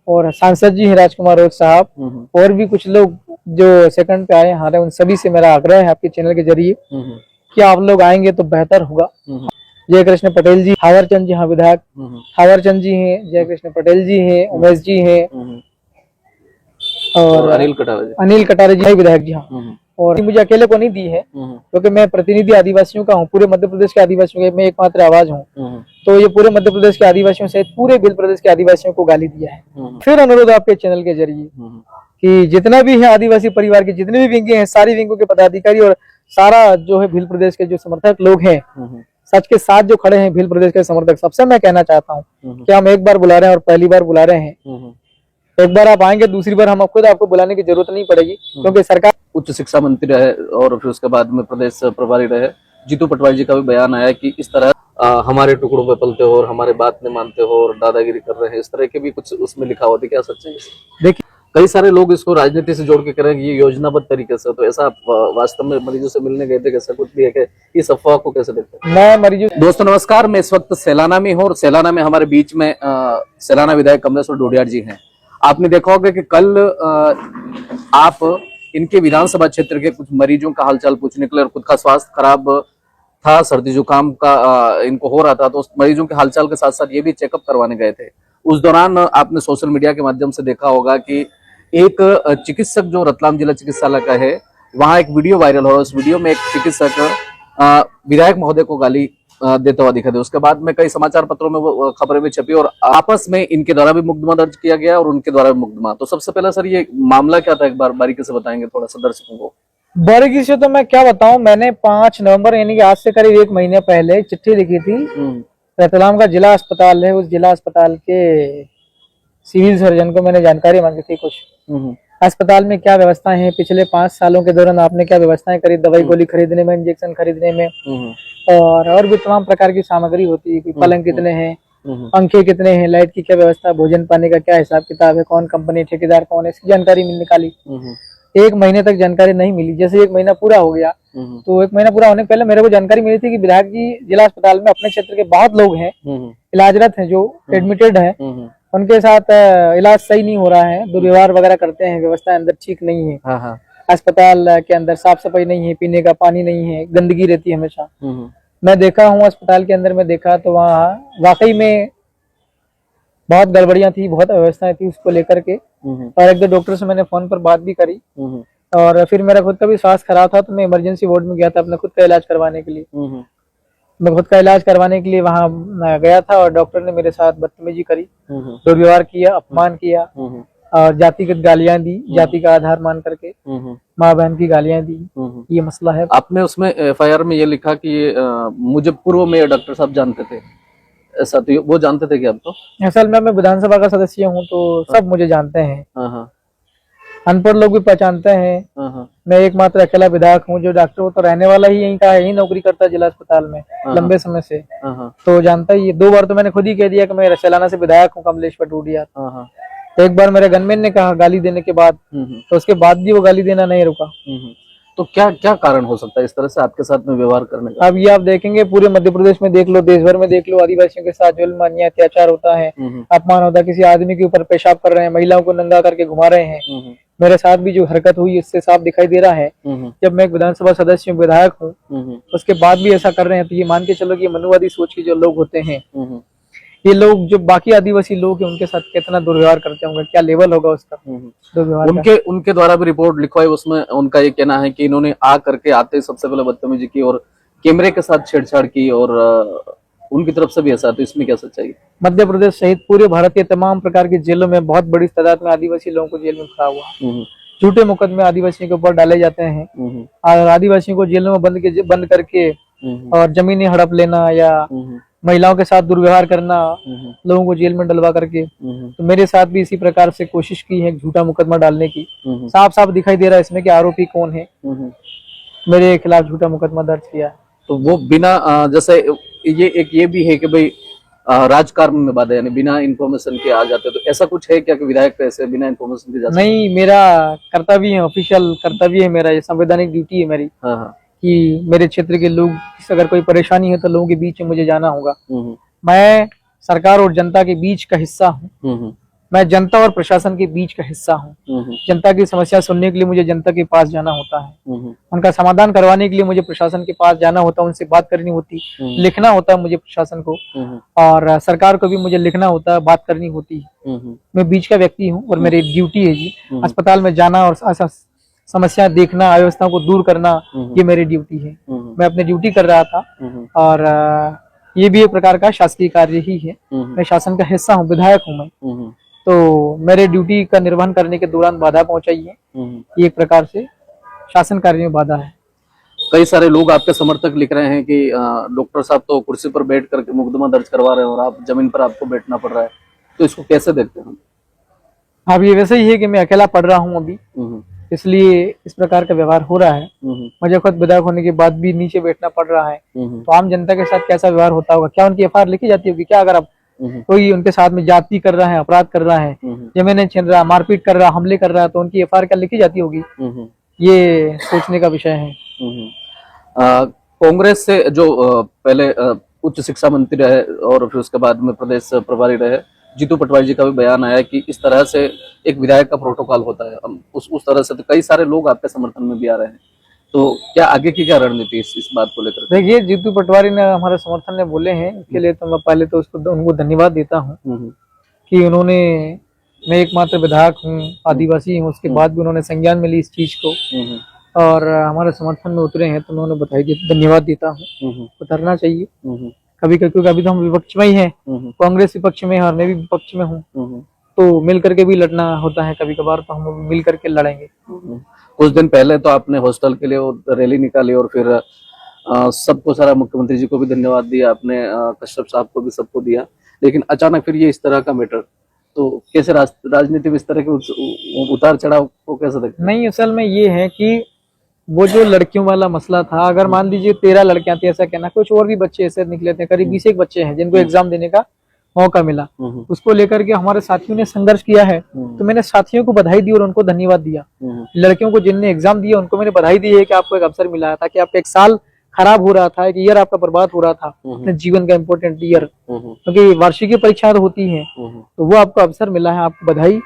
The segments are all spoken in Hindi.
और सांसद जी हैं राजकुमार रोज साहब, और भी कुछ लोग जो सेकंड पे आए हमारे, उन सभी से मेरा आग्रह है आपके चैनल के जरिए कि आप लोग आएंगे तो बेहतर होगा। जय कृष्ण पटेल जी, हावरचंद जी, हाँ विधायक हावरचंद जी हैं, जय कृष्ण पटेल जी हैं, उमेश जी हैं, और अनिल कटारे जी विधायक जी, हाँ। और मुझे अकेले को नहीं दी है, क्योंकि मैं प्रतिनिधि आदिवासियों का हूँ, पूरे मध्य प्रदेश के आदिवासियों का मैं एकमात्र आवाज हूँ। तो ये पूरे मध्य प्रदेश के आदिवासियों सहित पूरे भील प्रदेश के आदिवासियों को गाली दिया है। फिर अनुरोध आपके चैनल के जरिए कि जितना भी है आदिवासी परिवार के जितने भी विंगे हैं, सारी विंगों के पदाधिकारी और सारा जो है भील प्रदेश के जो समर्थक लोग हैं, सच के साथ जो खड़े हैं भील प्रदेश के समर्थक, सबसे मैं कहना चाहता हूँ कि हम एक बार बुला रहे हैं और पहली बार बुला रहे हैं। एक बार आप आएंगे, दूसरी बार हम खुद आपको बुलाने की जरूरत नहीं पड़ेगी, क्योंकि सरकार उच्च शिक्षा मंत्री रहे और फिर उसके बाद में प्रदेश प्रभारी रहे जीतू पटवारी जी का भी बयान आया कि इस तरह हमारे टुकड़ों पे पलते हो और हमारे बात नहीं मानते हो और दादागिरी कर रहे हैं, इस तरह के भी कुछ उसमें लिखा होता है। क्या सच है? देखिए, कई सारे लोग इसको राजनीति से जोड़ के करेंगे ये योजनाबद्ध तरीके से, तो ऐसा आप वास्तव में मरीजों से मिलने गए थे, कैसा कुछ भी है कि इस अफवाह को कैसे देखते हैं? मैं मरीजों दोस्तों नमस्कार, मैं इस वक्त सैलाना में हूँ और सैलाना में हमारे बीच में सैलाना विधायक कमलेश्वर डोडियार जी हैं। आपने देखा होगा कि कल आप इनके विधानसभा क्षेत्र के कुछ मरीजों का हालचाल पूछने के लिए, और खुद का स्वास्थ्य खराब था, सर्दी जुकाम का इनको हो रहा था, तो उस मरीजों के हालचाल के साथ साथ ये भी चेकअप करवाने गए थे। उस दौरान आपने सोशल मीडिया के माध्यम से देखा होगा कि एक चिकित्सक जो रतलाम जिला चिकित्सालय का है, वहां एक वीडियो वायरल हो, उस वीडियो में एक चिकित्सक विधायक महोदय को गाली देता हुआ दिखा दे। उसके बाद में कई समाचार पत्रों में वो खबरें भी छपी और आपस में इनके द्वारा भी मुकदमा दर्ज किया गया और उनके द्वारा भी मुकदमा। तो सबसे पहले सर ये मामला क्या था, एक बार बारीकी से बताएंगे थोड़ा सा दर्शकों को? बारीकी से तो मैं क्या बताऊं, मैंने 5 नवंबर यानी कि आज से करीब 1 महीने पहले चिट्ठी लिखी थी। रतलाम का जिला अस्पताल है, उस जिला अस्पताल के सिविल सर्जन को मैंने जानकारी मांगी थी कुछ अस्पताल में क्या व्यवस्थाएं हैं, पिछले 5 सालों के दौरान आपने क्या व्यवस्थाएं करी, दवाई गोली खरीदने में, इंजेक्शन खरीदने में, और भी तमाम प्रकार की सामग्री होती है, पलंग कितने हैं, पंखे कितने हैं, लाइट की क्या व्यवस्था, भोजन पानी का क्या हिसाब किताब है, कौन कंपनी ठेकेदार कौन है, इसकी जानकारी निकाली। 1 महीने तक जानकारी नहीं मिली। जैसे 1 महीना पूरा हो गया, तो 1 महीना पूरा होने के पहले मेरे को जानकारी मिली थी कि विधायक जी जिला अस्पताल में अपने क्षेत्र के बहुत लोग हैं, इलाजरत हैं, जो एडमिटेड है, उनके साथ इलाज सही नहीं हो रहा है, दुर्व्यवहार वगैरह करते हैं, व्यवस्था अंदर ठीक नहीं है, अस्पताल के अंदर साफ सफाई नहीं है, पीने का पानी नहीं है, गंदगी रहती है हमेशा। मैं देखा हूँ अस्पताल के अंदर में देखा तो वहाँ वाकई में बहुत गड़बड़ियां थी, बहुत अव्यवस्थाएं थी उसको लेकर के। और 1-2 डॉक्टर से मैंने फोन पर बात भी करी, और फिर मेरा खुद का भी स्वास्थ्य खराब था, तो मैं इमरजेंसी वार्ड में गया था अपना खुद का इलाज करवाने के लिए। मैं खुद का इलाज करवाने के लिए वहाँ गया था, और डॉक्टर ने मेरे साथ बदतमीजी करी, दुर्व्यवहार किया, अपमान किया, और जातिगत गालियां दी, जाति का आधार मान करके माँ बहन की गालियां दी। ये मसला है। आपने उसमें FIR में ये लिखा कि ये मुझे पूर्व में डॉक्टर साहब जानते थे, ऐसा? तो वो जानते थे कि आप? तो असल में मैं विधानसभा का सदस्य हूँ, तो सब मुझे जानते हैं, अनपढ़ लोग भी पहचानते हैं। मैं एकमात्र अकेला विधायक हूँ जो डॉक्टर, वो तो रहने वाला ही यहीं का है, यही नौकरी करता है जिला अस्पताल में लंबे समय से, तो जानता ही है। 2 बार तो मैंने खुद ही कह दिया कि मैं सैलाना से विधायक हूँ, कमलेश्वर डोडियार। एक बार मेरे गनमैन ने कहा गाली देने के बाद, तो उसके बाद भी वो गाली देना नहीं रुका। तो क्या क्या कारण हो सकता है इस तरह से आपके साथ में व्यवहार करने का? अब ये आप देखेंगे, पूरे मध्य प्रदेश में देख लो, देश भर में देख लो, आदिवासियों के साथ जुल्म, अन्याय, अत्याचार होता है, अपमान होता है, किसी आदमी के ऊपर पेशाब कर रहे हैं, महिलाओं को नंगा करके घुमा रहे हैं। मेरे साथ भी जो हरकत हुई इससे साफ दिखाई दे रहा है। जब मैं एक विधानसभा सदस्य हूँ, विधायक हूँ, उसके बाद भी ऐसा कर रहे हैं, तो ये मान के चलो कि मनुवादी सोच के जो लोग होते हैं, ये लोग जो बाकी आदिवासी लोग हैं उनके साथ कितना दुर्व्यवहार करते होंगे, क्या लेवल होगा उसका दुर्व्यवहार। उनके द्वारा भी रिपोर्ट लिखवाई, उसमें उनका ये कहना है कि इन्होंने आ करके आते सबसे पहले बदतमीजी की और कैमरे के साथ छेड़छाड़ की, और उनकी तरफ से भी ऐसा। तो इसमें क्या सच्चाई? मध्य प्रदेश सहित पूरे भारत के तमाम प्रकार की जेलों में बहुत बड़ी तादाद में आदिवासी लोगों को जेल में खड़ा हुआ, झूठे मुकदमे आदिवासियों के ऊपर डाले जाते हैं, और आदिवासियों को जेलों में बंद करके और जमीनें हड़प लेना या महिलाओं के साथ दुर्व्यवहार करना, लोगों को जेल में डलवा करके। तो मेरे साथ भी इसी प्रकार से कोशिश की है झूठा मुकदमा डालने की। साफ साफ दिखाई दे रहा है इसमें कि आरोपी कौन है, मेरे खिलाफ झूठा मुकदमा दर्ज किया है। तो वो बिना जैसे ये भी है कि भाई राजकारण में बाधा, यानी बिना इन्फॉर्मेशन के आ जाते, तो ऐसा कुछ है क्या कि विधायक ऐसे बिना इन्फॉर्मेशन के जा सकते? नहीं, मेरा कर्तव्य है, ऑफिशियल कर्तव्य है मेरा, ये संवैधानिक ड्यूटी है मेरी कि मेरे क्षेत्र के लोग अगर कोई परेशानी है तो लोगों के बीच में मुझे जाना होगा। मैं सरकार और जनता के बीच का हिस्सा हूँ, मैं जनता और प्रशासन के बीच का हिस्सा हूँ। जनता की समस्या सुनने के लिए मुझे जनता के पास जाना होता है, उनका समाधान करवाने के लिए मुझे प्रशासन के पास जाना होता है, उनसे बात करनी होती, लिखना होता है मुझे प्रशासन को, और सरकार को भी मुझे लिखना होता है, बात करनी होती है। मैं बीच का व्यक्ति हूँ और मेरी ड्यूटी है जी अस्पताल में जाना और समस्या देखना, अव्यवस्थाओं को दूर करना, ये मेरी ड्यूटी है। मैं अपनी ड्यूटी कर रहा था और ये भी एक प्रकार का शासकीय कार्य ही है। मैं शासन का हिस्सा हूँ, विधायक हूँ मैं, तो मेरे ड्यूटी का निर्वहन करने के दौरान बाधा पहुंचाई है, ये एक प्रकार से शासन कार्य में बाधा है। कई सारे लोग आपके समर्थक लिख रहे हैं कि डॉक्टर साहब तो कुर्सी पर बैठ करके मुकदमा दर्ज करवा रहे हैं और आप जमीन पर आपको बैठना पड़ रहा है, तो इसको कैसे देखते हैं? अब ये वैसे ही है कि मैं अकेला पढ़ रहा हूँ अभी, इसलिए इस प्रकार का व्यवहार हो रहा है। मुझे खुद विधायक होने के बाद भी नीचे बैठना पड़ रहा है, तो आम जनता के साथ कैसा व्यवहार होता होगा? क्या उनकी एफआईआर लिखी जाती होगी क्या? अगर आप कोई उनके साथ में जाति कर रहा है, अपराध कर रहा है, जमीनें छीन रहा, मारपीट कर रहा, हमले कर रहा है, तो उनकी एफआईआर क्या लिखी जाती होगी? ये सोचने का विषय है। कांग्रेस से जो पहले उच्च शिक्षा मंत्री रहे और फिर उसके बाद में प्रदेश प्रभारी रहे, जीतू पटवारी जी का भी बयान आया कि इस तरह से एक विधायक का प्रोटोकॉल होता है, उस तरह से तो कई सारे लोग आपके समर्थन में भी आ रहे हैं, तो क्या आगे की क्या रणनीति इस बात को लेकर? देखिए, जीतू पटवारी ने हमारे समर्थन में बोले हैं, इसके लिए तो मैं पहले तो उनको धन्यवाद देता हूँ कि उन्होंने, मैं एकमात्र विधायक हूँ, आदिवासी हूँ, उसके बाद भी उन्होंने संज्ञान में ली इस चीज को और हमारे समर्थन में उतरे हैं, तो मैं उन्हें बधाई धन्यवाद देता हूँ। उतरना चाहिए कभी, क्योंकि अभी तो हम विपक्ष में ही हैं, कांग्रेस विपक्ष में है और मैं भी विपक्ष में हूँ, तो मिल करके भी लड़ना होता है कभी कभार, तो हम मिल करके लड़ेंगे। कुछ दिन पहले तो आपने हॉस्टल के लिए रैली निकाली और फिर सबको सारा मुख्यमंत्री जी को भी धन्यवाद दिया आपने, कश्यप साहब को भी, सबको दिया, लेकिन अचानक फिर ये इस तरह का मैटर, तो कैसे राजनीति में इस तरह के उतार चढ़ाव को कैसे देखते? नहीं, असल में ये है कि वो जो लड़कियों वाला मसला था, अगर मान लीजिए 13 लड़कियां थी ऐसा कहना, कुछ और भी बच्चे ऐसे निकले थे, करीब 20 एक बच्चे हैं जिनको एग्जाम देने का मौका मिला, उसको लेकर के हमारे साथियों ने संघर्ष किया है, तो मैंने साथियों को बधाई दी और उनको धन्यवाद दिया। लड़कियों को जिनने एग्जाम दिया उनको मैंने बधाई दी है कि आपको एक अवसर मिला है, ताकि आपका एक साल खराब हो रहा था, एक ईयर आपका बर्बाद हो रहा था, अपने जीवन का इम्पोर्टेंट ईयर, क्योंकि वार्षिकी परीक्षा होती है, तो वो आपको अवसर मिला है, आपको बधाई।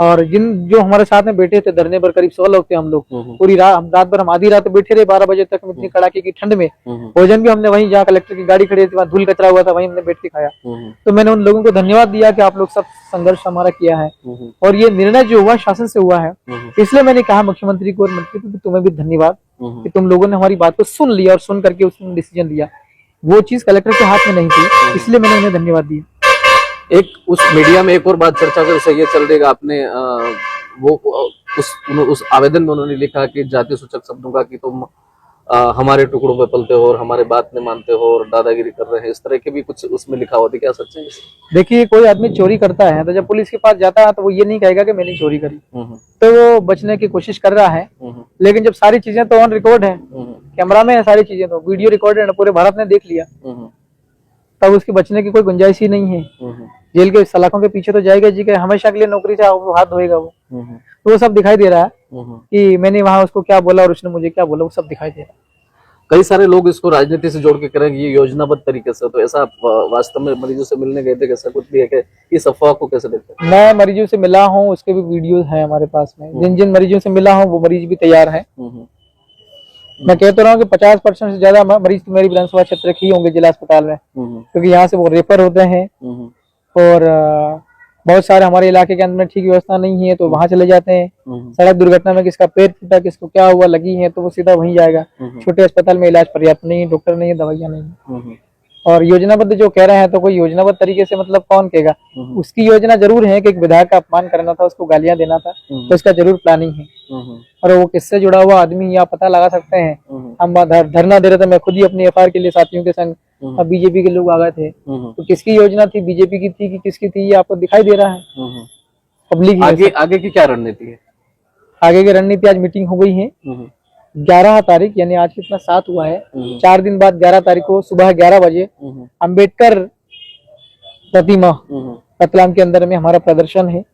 और जो हमारे साथ में बैठे थे धरने पर, करीब 100 लोग थे हम लोग, पूरी रात भर हम आधी रात बैठे रहे, 12 बजे तक, इतनी कड़ाके की ठंड में। भोजन भी हमने वहीं, जहाँ कलेक्टर की गाड़ी खड़ी थी वहाँ धूल कचरा हुआ था, वहीं हमने बैठ के खाया। तो मैंने उन लोगों को धन्यवाद दिया कि आप लोग सब संघर्ष हमारा किया है, और ये निर्णय जो हुआ शासन से हुआ है, इसलिए मैंने कहा मुख्यमंत्री को और मंत्री को, तुम्हें भी धन्यवाद कि तुम लोगों ने हमारी बात को सुन लिया और सुन करके उसने डिसीजन लिया। वो चीज कलेक्टर के हाथ में नहीं थी, इसलिए मैंने उन्हें धन्यवाद दिया। एक उस मीडिया में एक और बात चर्चा कर ये चल रही है, आपने उस आवेदन में उन्होंने लिखा कि जाति सूचक शब्दों का, कि तुम हमारे टुकड़ों पे पलते हो और हमारे बात नहीं मानते हो और दादागिरी कर रहे हैं, इस तरह के भी कुछ उसमें लिखा होता है, क्या सच है? देखिए, कोई आदमी चोरी करता है तो जब पुलिस के पास जाता है तो वो ये नहीं कहेगा कि मैंने चोरी करी, तो वो बचने की कोशिश कर रहा है। लेकिन जब सारी चीजें तो ऑन रिकॉर्ड है, कैमरा में है, सारी चीजें तो वीडियो रिकॉर्डेड है, पूरे भारत ने देख लिया, तब उसके बचने की कोई गुंजाइश ही नहीं है। जेल के सलाखों के पीछे तो जाएगा जी, के हमेशा के लिए नौकरी से हाथ धोएगा वो, तो वो सब दिखाई दे रहा है कि मैंने वहां उसको क्या बोला और उसने मुझे क्या बोला, वो सब दिखाई दे रहा है। कई सारे लोग इसको राजनीति से जोड़ के करेंगे ये योजनाबद्ध तरीके से, तो ऐसा वास्तव में मरीजों से मिलने गए थे, कैसा कुछ भी है कि इस अफवाह को कैसे देखते हैं? मैं मरीजों से मिला हूँ, उसके भी वीडियो है हमारे पास में, जिन जिन मरीजों से मिला हूँ वो मरीज भी तैयार है। मैं कहता रहा हूँ कि 50% से ज्यादा मरीज तो मेरी विधानसभा क्षेत्र के ही होंगे जिला अस्पताल में, क्योंकि यहाँ से वो रेफर होते हैं, और बहुत सारे हमारे इलाके के अंदर में ठीक व्यवस्था नहीं है तो वहां चले जाते हैं। सड़क दुर्घटना में किसका पैर टूटा, किसको क्या हुआ, लगी है, तो वो सीधा वहीं जाएगा। छोटे अस्पताल में इलाज पर्याप्त नहीं है, डॉक्टर नहीं है, दवाइयां नहीं है। और योजनाबद्ध जो कह रहे हैं, तो कोई योजनाबद्ध तरीके से मतलब कौन कहेगा? उसकी योजना जरूर है कि एक विधायक का अपमान करना था, उसको गालियां देना था, तो इसका जरूर प्लानिंग है। और वो किससे जुड़ा हुआ आदमी या पता लगा सकते हैं। हम धरना दे रहे थे, मैं खुद ही अपनी एफआईआर के लिए साथियों के संग, अब बीजेपी के लोग आ गए थे, तो किसकी योजना थी, बीजेपी की थी कि किसकी थी, ये आपको दिखाई दे रहा है। पब्लिक आगे की क्या रणनीति है? आगे की रणनीति, आज मीटिंग हो गई है 11 तारीख, यानी आज कितना 7 हुआ है, 4 दिन बाद 11 तारीख को सुबह 11 बजे अंबेडकर प्रतिमा रतलाम के अंदर में हमारा प्रदर्शन है।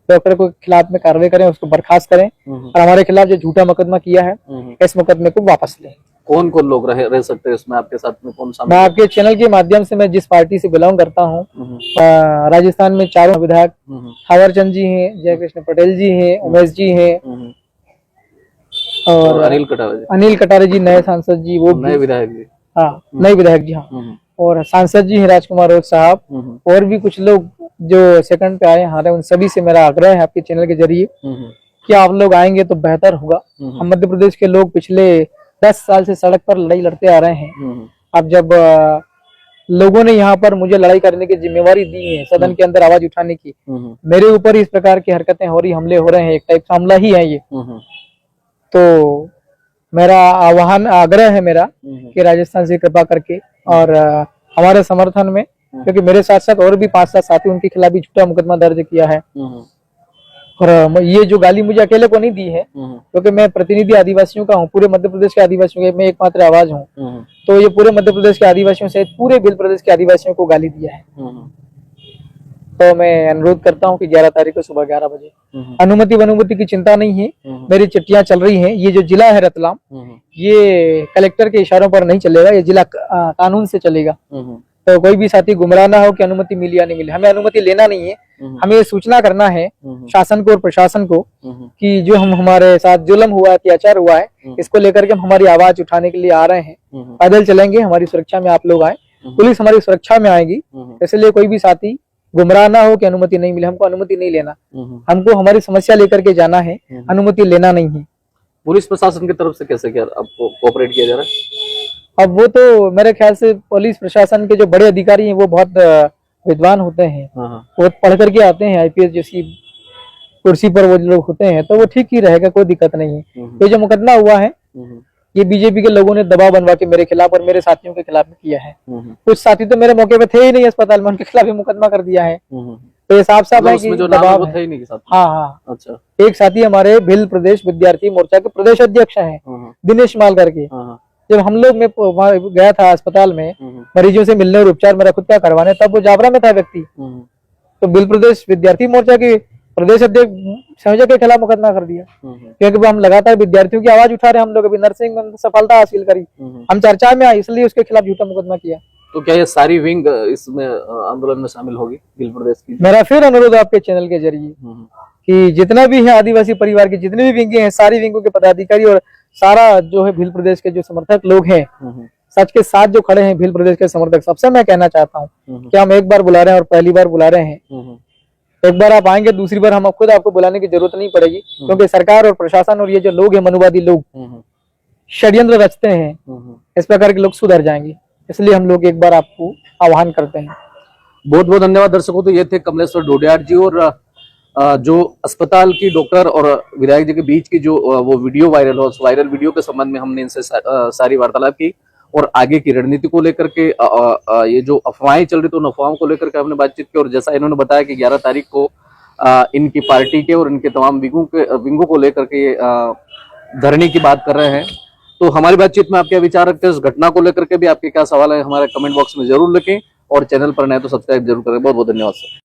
डॉक्टर को खिलाफ में कार्रवाई करें, उसको बर्खास्त करें, और हमारे खिलाफ जो झूठा मुकदमा किया है इस मुकदमे को वापस लें। कौन कौन लोग रह सकते हैं इसमें आपके साथ में, कौन सा? मैं आपके चैनल के माध्यम से, मैं जिस पार्टी से बिलोंग करता हूँ, राजस्थान में 4 विधायक थावर चंद जी हैं, जय कृष्ण पटेल जी हैं, उमेश जी हैं, और अनिल कटारे जी नए सांसद जी, वो नए विधायक जी, हाँ नए विधायक जी, हाँ, और सांसद जी हैं राजकुमार रोज साहब, और भी कुछ लोग जो सेकंड पे आए हैं। उन सभी से मेरा आग्रह है आपके चैनल के जरिए कि आप लोग आएंगे तो बेहतर होगा। हम मध्य प्रदेश के लोग पिछले 10 साल से सड़क पर लड़ाई लड़ते आ रहे हैं। अब जब लोगों ने यहाँ पर मुझे लड़ाई करने की जिम्मेवारी दी है, सदन के अंदर आवाज उठाने की, मेरे ऊपर इस प्रकार की हरकतें हो रही, हमले हो रहे हैं, एक टाइप का हमला ही है ये। तो मेरा आह्वान, आग्रह है मेरा कि राजस्थान से कृपा करके और हमारे समर्थन में, क्योंकि मेरे साथ साथ और भी 5-7 साथी, उनके खिलाफ भी झूठा मुकदमा दर्ज किया है। और ये जो गाली मुझे अकेले को नहीं दी है, क्योंकि मैं प्रतिनिधि आदिवासियों का हूँ, पूरे मध्य प्रदेश के आदिवासियों का मैं एकमात्र आवाज हूँ। तो ये पूरे मध्य प्रदेश के आदिवासियों से पूरे भील प्रदेश के आदिवासियों को गाली दिया है। तो मैं अनुरोध करता हूँ कि 11 तारीख को सुबह 11 बजे, अनुमति की चिंता नहीं है, मेरी चिट्ठियां चल रही हैं। ये जो जिला है रतलाम, ये कलेक्टर के इशारों पर नहीं चलेगा, ये जिला कानून से चलेगा। तो कोई भी साथी गुमराह ना हो कि अनुमति मिली या नहीं मिली, हमें अनुमति लेना नहीं है, हमें ये सूचना करना है शासन को और प्रशासन को कि जो हमारे साथ जुल्म हुआ है, अत्याचार हुआ है, इसको लेकर के हम हमारी आवाज उठाने के लिए आ रहे हैं। पैदल चलेंगे, हमारी सुरक्षा में आप लोग आए, पुलिस हमारी सुरक्षा में आएगी, इसलिए कोई भी साथी गुमराह ना हो कि अनुमति नहीं मिली। हमको अनुमति नहीं लेना, हमको हमारी समस्या लेकर के जाना है, अनुमति लेना नहीं है। पुलिस प्रशासन की तरफ से कैसे क्या आपको कोऑपरेट किया जा रहा है? अब वो तो मेरे ख्याल से पुलिस प्रशासन के जो बड़े अधिकारी हैं वो बहुत विद्वान होते हैं, वो पढ़ करके आते हैं, आईपीएस जैसी कुर्सी पर वो लोग होते हैं, तो वो ठीक ही रहेगा, कोई दिक्कत नहीं है। ये जो मुकदमा हुआ है, ये बीजेपी के लोगों ने दबाव बनवा के मेरे खिलाफ और मेरे साथियों के खिलाफ किया है। कुछ साथी तो मेरे मौके पे थे ही नहीं अस्पताल में, उनके खिलाफ ही मुकदमा कर दिया है। तो ये साफ साफ है कि दबाव है। हाँ हाँ, अच्छा। एक साथी हमारे भिल प्रदेश विद्यार्थी मोर्चा के प्रदेश अध्यक्ष हैं, दिनेश माल करके। जब हम लोग मैं गया था अस्पताल में मरीजों से मिलने और उपचार मेरा खुद का करवाने, तब वो जाबरा में था व्यक्ति। तो भिल प्रदेश विद्यार्थी मोर्चा के प्रदेश अध्यक्ष संयोजक के खिलाफ मुकदमा कर दिया, क्योंकि हम लगातार विद्यार्थियों की आवाज उठा रहे हैं। हम लोग अभी नर्सिंग में सफलता हासिल करी, हम चर्चा में आए, इसलिए उसके खिलाफ झूठा मुकदमा किया। तो क्या ये सारी विंग इसमें आंदोलन में शामिल होगी भिल प्रदेश की? मेरा फिर अनुरोध आपके चैनल के जरिए कि जितना भी है आदिवासी परिवार की जितनी भी विंगे हैं, सारी विंगों के पदाधिकारी और सारा जो है भिल प्रदेश के जो समर्थक लोग हैं, सच के साथ जो खड़े हैं भिल प्रदेश के समर्थक, सबसे मैं कहना चाहता हूँ कि हम एक बार बुला रहे हैं और पहली बार बुला रहे हैं। एक बार आप आएंगे, दूसरी बार हम खुद आपको बुलाने की जरूरत नहीं पड़ेगी, क्योंकि सरकार और प्रशासन और ये जो लोग हैं, मनुवादी लोग, षड्यंत्र रचते हैं, इस प्रकार के लोग सुधर जाएंगे। इसलिए हम लोग एक बार आपको आह्वान करते हैं। बहुत बहुत धन्यवाद दर्शकों। तो ये थे कमलेश्वर डोडियार जी, और जो अस्पताल की डॉक्टर और विधायक जी के बीच की जो वो वीडियो वायरल हो, उस वायरल वीडियो के संबंध में हमने इनसे सारी वार्तालाप की, और आगे की रणनीति को लेकर के ये जो अफवाहें चल रही थी उन अफवाहों को लेकर के हमने बातचीत की। और जैसा इन्होंने बताया कि 11 तारीख को इनकी पार्टी के और इनके तमाम विंगों को लेकर के धरने की बात कर रहे हैं। तो हमारी बातचीत में आपके विचार रखते हैं, इस घटना को लेकर के भी आपके क्या सवाल है हमारे कमेंट बॉक्स में जरूर लिखें, और चैनल पर नए तो सब्सक्राइब जरूर करें। बहुत बहुत धन्यवाद सर।